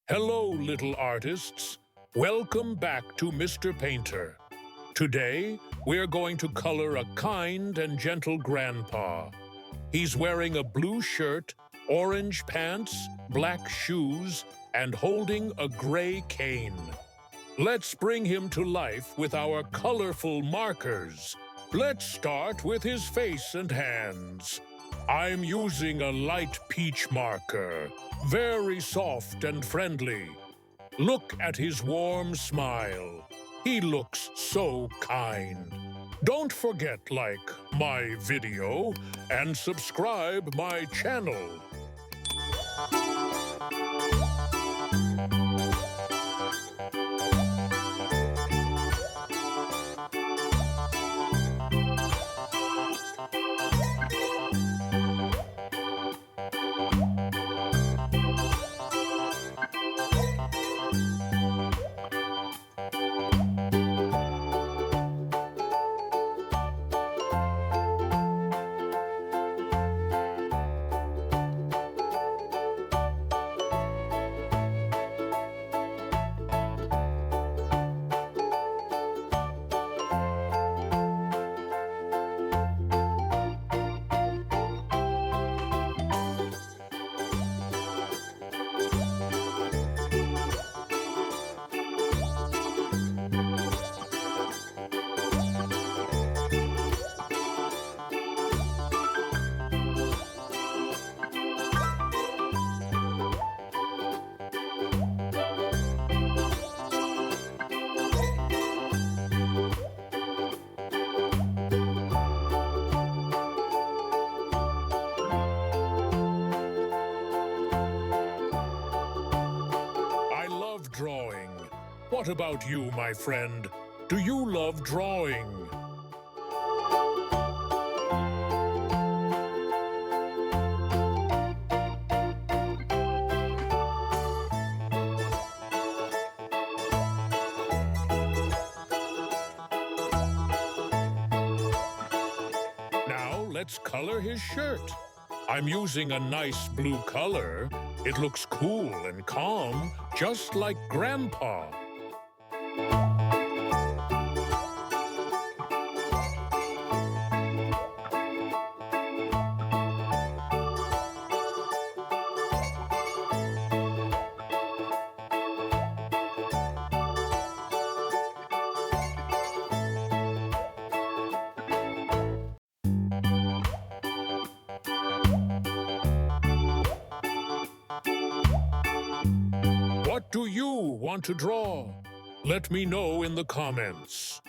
Hello, little artists. Welcome back to Mr. Painter. Today, we're going to color a kind and gentle grandpa. He's wearing a blue shirt, orange pants, black shoes, and holding a gray cane. Let's bring him to life with our colorful markers. Let's start with his face and hands. I'm using a light peach marker, very soft and friendly. Look at his warm smile. He looks so kind. Don't forget like my video and subscribe my channel. Drawing. What about you, my friend? Do you love drawing? Now let's color his shirt. I'm using a nice blue color. It looks cool and calm, just like Grandpa. What do you want to draw? Let me know in the comments.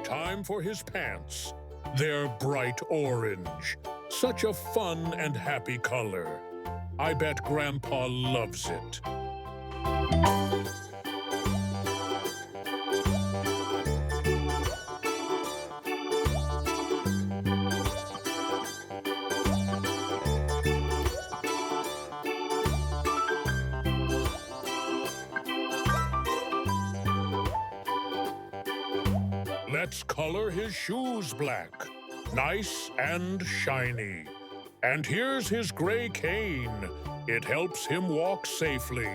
Time for his pants. They're bright orange. Such a fun and happy color. I bet Grandpa loves it. Let's color his shoes black. Nice and shiny. And here's his gray cane. It helps him walk safely.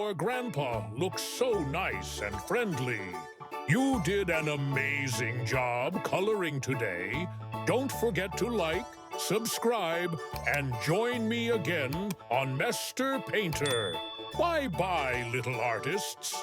your grandpa looks so nice and friendly. You did an amazing job coloring today. Don't forget to like, subscribe, and join me again on Mr. Painter. Bye-bye, little artists.